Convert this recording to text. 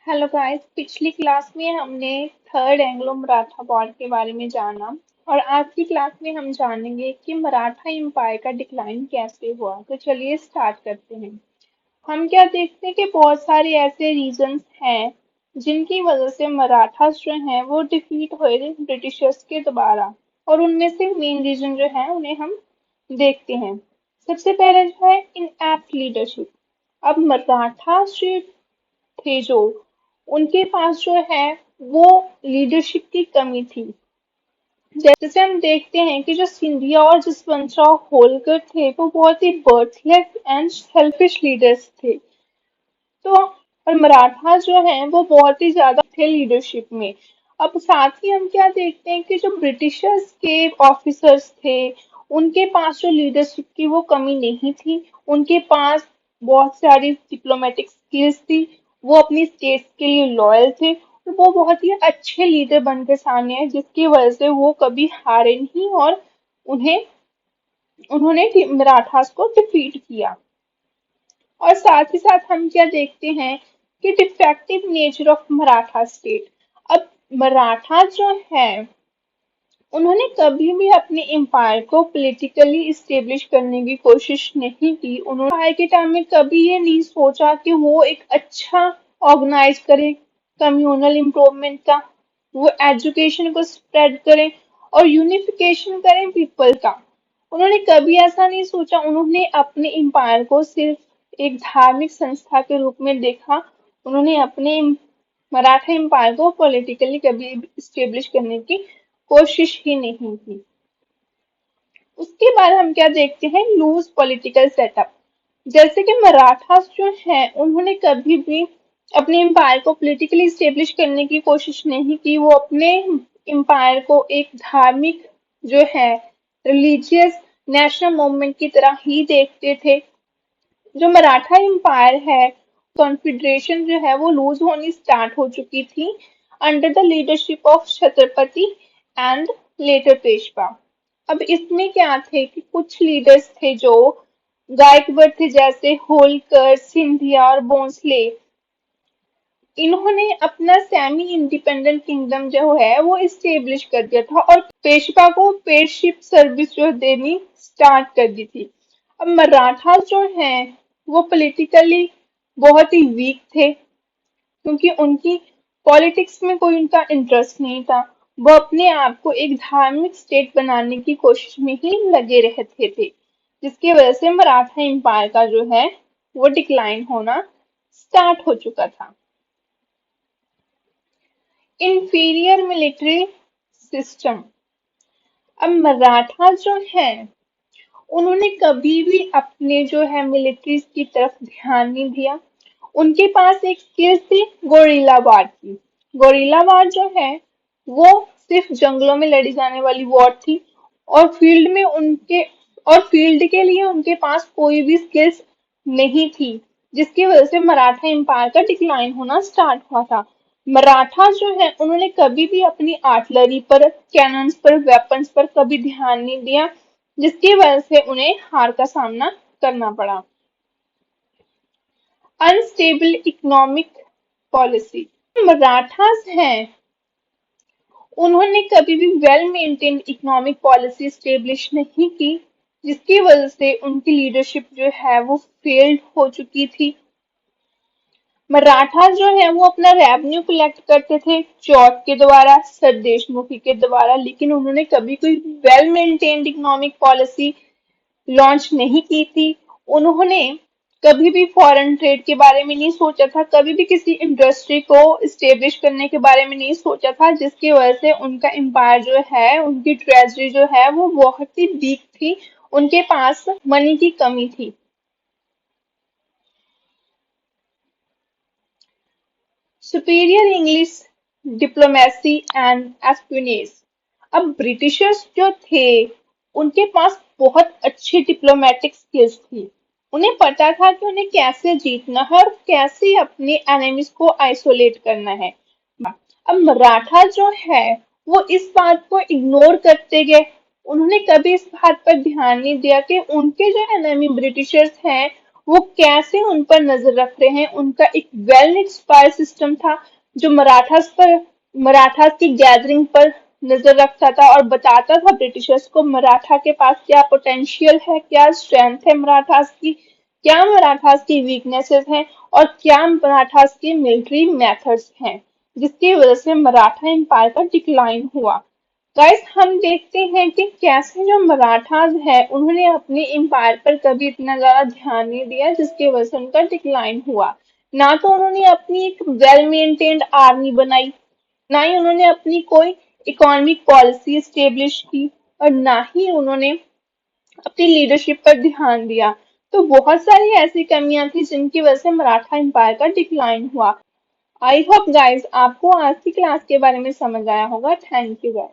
Hello guys, पिछली class में हमने थर्ड एंग्लो मराठा वॉर के बारे में जाना। और आज की क्लास में हम जानेंगे कि मराठा एम्पायर का डिक्लाइन कैसे हुआ। तो चलिए स्टार्ट करते हैं। हम क्या देखते हैं कि बहुत सारे ऐसे रीजंस हैं जिनकी वजह से मराठास जो हैं वो डिफीट हुए थे ब्रिटिशर्स के दोबारा। और उनमें से मेन रीजन जो है उन्हें हम देखते हैं। सबसे पहले जो है इनएप्ट लीडरशिप। अब मराठास थे जो उनके पास जो है वो लीडरशिप की कमी थी। जैसे हम देखते हैं कि जो सिंधिया और जसवंतराव होलकर थे वो बहुत ही बर्थलेस एंड सेल्फिश लीडर्स थे। तो और मराठा जो है वो बहुत ही ज्यादा थे लीडरशिप में। अब साथ ही हम क्या देखते हैं कि जो ब्रिटिशर्स के ऑफिसर्स थे उनके पास जो लीडरशिप की वो कमी नहीं थी। उनके पास बहुत सारी डिप्लोमेटिक स्किल्स थी। वो अपनी स्टेट्स के लिए लॉयल थे। तो वो बहुत ही अच्छे लीडर बनकर सामने आए जिसकी वजह से वो कभी हारे नहीं और उन्हें उन्होंने मराठास को डिफीट किया। और साथ ही साथ हम क्या देखते हैं कि defective nature of Maratha state. अब मराठा जो है उन्होंने कभी भी अपने एम्पायर को पॉलिटिकली स्टेब्लिश करने की कोशिश नहीं की। उन्होंने एम्पायर के टाइम में कभी ये नहीं सोचा कि वो एक अच्छा ऑर्गेनाइज करे कम्युनल इम्प्रूवमेंट का, वो एजुकेशन को स्प्रेड करें और यूनिफिकेशन करें पीपल का। उन्होंने कभी ऐसा नहीं सोचा। उन्होंने अपने एम्पायर को सिर्फ एक धार्मिक संस्था के रूप में देखा। उन्होंने अपने मराठा एम्पायर को पॉलिटिकली कभी स्टेब्लिश करने की कोशिश ही नहीं की। उसके बाद हम क्या देखते हैं, लूज पॉलिटिकल सेटअप। जैसे कि मराठास जो है उन्होंने कभी भी अपने एम्पायर को पॉलिटिकली स्टेब्लिश करने की कोशिश नहीं की। वो अपने एम्पायर को एक धार्मिक जो है रिलीजियस नेशनल मूवमेंट की तरह ही देखते थे। जो मराठा एम्पायर है कॉन्फेडरेशन जो है वो लूज होनी स्टार्ट हो चुकी थी under the leadership of Chhatrapati and later Peshwa. अब इसमें क्या थे कि कुछ लीडर्स थे जो गायकवाड़ थे, जैसे होलकर, सिंधिया और भोंसले। इन्होंने अपना सेमी इंडिपेंडेंट किंगडम जो है वो इस्टेब्लिश कर दिया था और पेशवा को पेडशिप सर्विस जो देनी स्टार्ट कर दी थी। अब मराठा जो हैं वो पॉलिटिकली बहुत ही वीक थे क्योंकि उनकी पॉलिटिक्स में कोई उनका इंटरेस्ट नहीं था। वो अपने आप को एक धार्मिक स्टेट बनाने की कोशिश में ही लगे रहते थे जिसकी वजह से मराठा एम्पायर का जो है वो डिक्लाइन होना स्टार्ट हो चुका था। Inferior military system. अब मराठा जो है उन्होंने कभी भी अपने जो है मिलिट्रीज की तरफ ध्यान नहीं दिया। उनके पास एक स्किल थी गोरिल्ला वार की। गोरिल्ला वार जो है वो सिर्फ जंगलों में लड़ी जाने वाली वॉर थी और फील्ड के लिए उनके पास कोई भी स्किल्स नहीं थी जिसकी वजह से मराठा एम्पायर का डिक्लाइन होना स्टार्ट हुआ था। मराठा जो है उन्होंने कभी भी अपनी आर्टिलरी पर, कैनन्स पर, वेपन्स पर कभी ध्यान नहीं दिया जिसकी वजह से उन्हें हार का सामना करना पड़ा। Unstable economic policy. मराठास हैं उन्होंने कभी भी well maintained economic policy establish नहीं की जिसकी वजह से उनकी लीडरशिप जो है वो फेल्ड हो चुकी थी। मराठा जो है वो अपना रेवेन्यू कलेक्ट करते थे चौथ के द्वारा, सर देशमुखी के द्वारा, लेकिन उन्होंने कभी कोई well maintained economic policy launch नहीं की थी। उन्होंने कभी भी फॉरेन ट्रेड के बारे में नहीं सोचा था, कभी भी किसी इंडस्ट्री को स्टेब्लिश करने के बारे में नहीं सोचा था जिसकी वजह से उनका एम्पायर जो है, उनकी ट्रेजरी जो है वो बहुत ही वीक थी। उनके पास मनी की कमी थी। Superior English diplomacy and espionage. अब ब्रिटिशर्स जो थे उनके पास बहुत अच्छी डिप्लोमेटिक स्किल्स थी। उन्हें पता था कि उन्हें कैसे जीतना है और कैसे अपने एनिमीज को आइसोलेट करना है। अब मराठा जो है वो इस बात को इग्नोर करते गए। उन्होंने कभी इस बात पर ध्यान नहीं दिया कि उनके जो एनिमी ब्रिटिशर्स हैं वो कैसे उन पर नजर रख रहे हैं। उनका एक वेल इंस्पायर सिस्टम था जो मराठास की गैदरिंग पर नजर रखता था और बताता था ब्रिटिशर्स को मराठा के पास क्या पोटेंशियल है, क्या स्ट्रेंथ है मराठास की, क्या मराठास की वीकनेसेस हैं और क्या मराठास के मिलिट्री मेथड्स हैं, जिसकी वजह से मराठा एम्पायर का डिक्लाइन हुआ। गाइस हम देखते हैं कि कैसे जो मराठास हैं उन्होंने अपने एम्पायर पर कभी इतना ज्यादा ध्यान नहीं दिया, जिसकी वजह से उनका डिक्लाइन हुआ। ना तो उन्होंने अपनी एक वेल मेंटेन्ड आर्मी बनाई, ना ही उन्होंने अपनी कोई इकोनॉमिक पॉलिसी स्टेब्लिश की, और ना ही उन्होंने अपनी लीडरशिप पर ध्यान दिया। तो बहुत सारी ऐसी कमियां थी जिनकी वजह से मराठा एम्पायर का डिक्लाइन हुआ। आई होप गाइस आपको आज की क्लास के बारे में समझ आया होगा। Thank you guys.